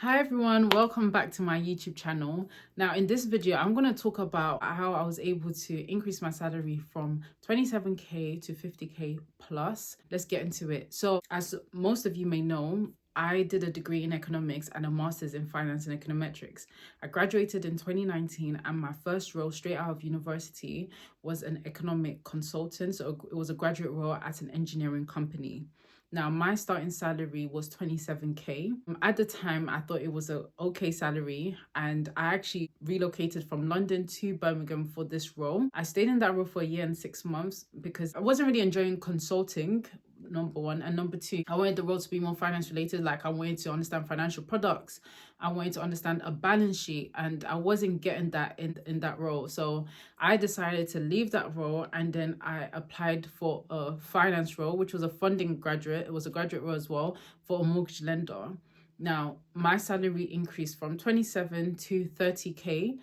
Hi everyone, welcome back to my YouTube channel. Now in this video, I'm going to talk about how I was able to increase my salary from 27k to 50k plus. Let's get into it. So as most of you may know, I did a degree in economics and a master's in finance and econometrics. I graduated in 2019 and my first role straight out of university was an economic consultant. So it was a graduate role at an engineering company. Now, my starting salary was 27k. At the time, I thought it was a okay salary, and I actually relocated from London to Birmingham for this role. I stayed in that role for a year and 6 months because I wasn't really enjoying consulting, number one, and number two, I wanted the role to be more finance related. Like, I wanted to understand financial products, I wanted to understand a balance sheet, and I wasn't getting that in that role. So I decided to leave that role, and then I applied for a finance role, which was a funding graduate. It was a graduate role as well for a mortgage lender. Now, my salary increased from 27 to 30k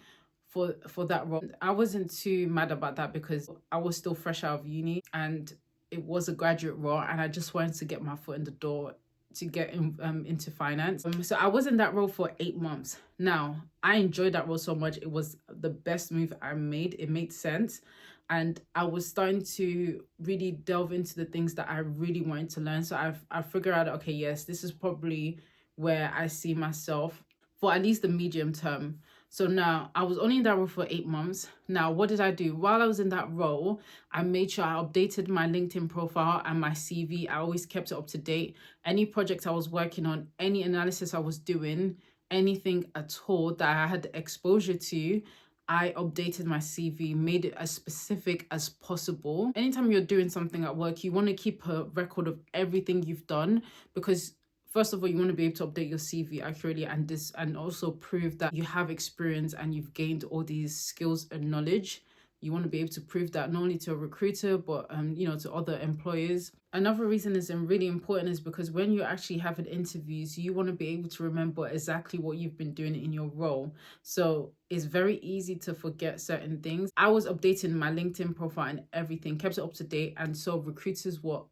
for that role. I wasn't too mad about that because I was still fresh out of uni and it was a graduate role, and I just wanted to get my foot in the door to get into finance. So I was in that role for 8 months. Now, I enjoyed that role so much. It was the best move I made. It made sense. And I was starting to really delve into the things that I really wanted to learn. So I figured out, okay, yes, this is probably where I see myself for at least the medium term. So now I was only in that role for 8 months. Now, what did I do? While I was in that role, I made sure I updated my LinkedIn profile and my CV. I always kept it up to date. Any projects I was working on, any analysis I was doing, anything at all that I had exposure to, I updated my CV, made it as specific as possible. Anytime you're doing something at work, you want to keep a record of everything you've done because first of all, you want to be able to update your CV accurately and also prove that you have experience and you've gained all these skills and knowledge. You want to be able to prove that not only to a recruiter, but to other employers. Another reason is really important is because when you're actually having interviews, you want to be able to remember exactly what you've been doing in your role. So it's very easy to forget certain things. I was updating my LinkedIn profile and everything, kept it up to date, and so recruiters were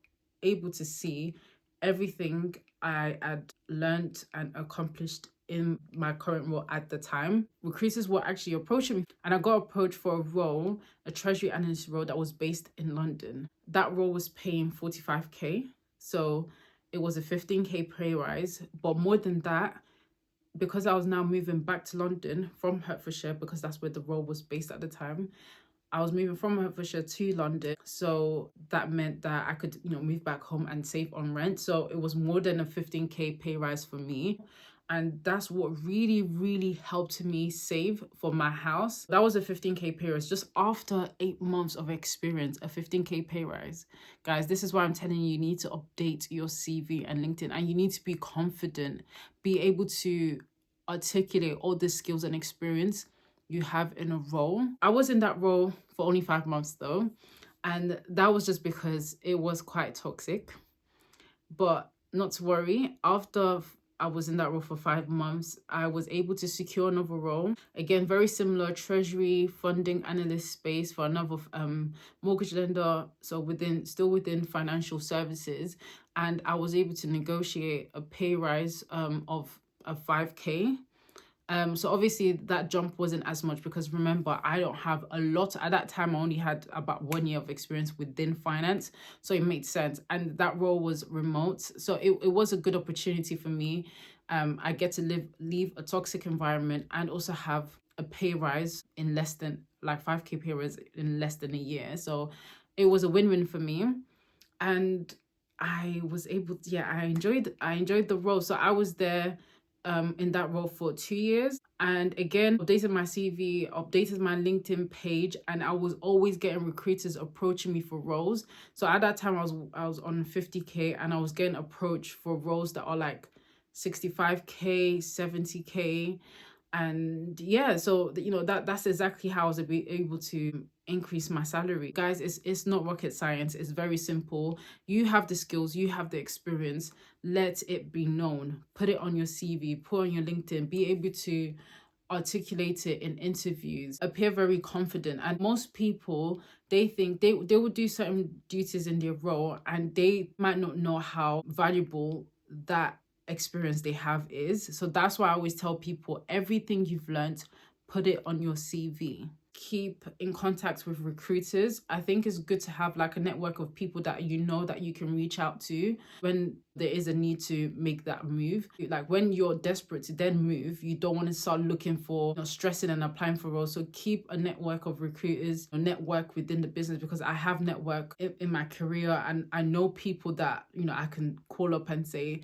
able to see everything I had learned and accomplished in my current role at the time. Recruiters were actually approaching me, and I got approached for a role, a treasury analyst role that was based in London. That role was paying 45k, so it was a 15k pay rise. But more than that, because I was now moving back to London from Hertfordshire, because that's where the role was based at the time, I was moving from Hertfordshire to London. So that meant that I could, move back home and save on rent. So it was more than a 15k pay rise for me. And that's what really, really helped me save for my house. That was a 15k pay rise just after 8 months of experience, a 15k pay rise. Guys, this is why I'm telling you need to update your CV and LinkedIn, and you need to be confident, be able to articulate all the skills and experience you have in a role. I was in that role for only 5 months though, and that was just because it was quite toxic. But not to worry, after I was in that role for 5 months, I was able to secure another role. Again, very similar treasury funding analyst space for another mortgage lender. So still within financial services. And I was able to negotiate a pay rise of 5k. So obviously that jump wasn't as much because remember, I don't have a lot. At that time, I only had about 1 year of experience within finance. So it made sense. And that role was remote. So it was a good opportunity for me. I get to leave a toxic environment and also have a pay rise in less than 5k pay rise in less than a year. So it was a win-win for me. And I was able to, I enjoyed the role. So I was there in that role for 2 years, and again updated my CV, updated my LinkedIn page, and I was always getting recruiters approaching me for roles. So at that time I was on 50k, and I was getting approached for roles that are 65k, 70k. And so that's exactly how I was able to increase my salary. Guys, it's not rocket science. It's very simple. You have the skills, you have the experience. Let it be known. Put it on your CV, put on your LinkedIn, be able to articulate it in interviews, appear very confident. And most people, they think they will do certain duties in their role, and they might not know how valuable that experience they have is. So that's why I always tell people, everything you've learned, put it on your CV. Keep in contact with recruiters. I think it's good to have like a network of people that you know that you can reach out to when there is a need to make that move. Like when you're desperate to then move, you don't want to start looking for, stressing and applying for roles. So keep a network of recruiters, a network within the business, because I have network in my career, and I know people that, I can call up and say,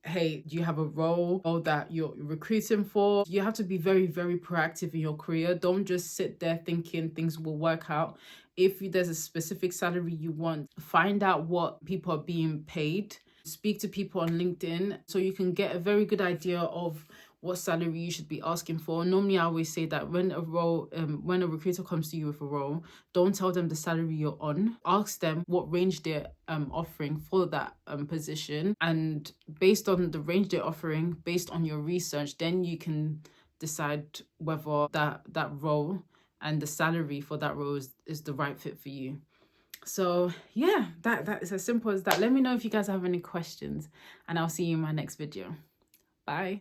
hey, do you have a role that you're recruiting for? You have to be very, very proactive in your career. Don't just sit there thinking things will work out. If there's a specific salary you want, find out what people are being paid. Speak to people on LinkedIn so you can get a very good idea of what salary you should be asking for. Normally, I always say that when a recruiter comes to you with a role, don't tell them the salary you're on. Ask them what range they're offering for that position, and based on the range they're offering, based on your research, then you can decide whether that role and the salary for that role is the right fit for you. So yeah, that is as simple as that. Let me know if you guys have any questions, and I'll see you in my next video. Bye.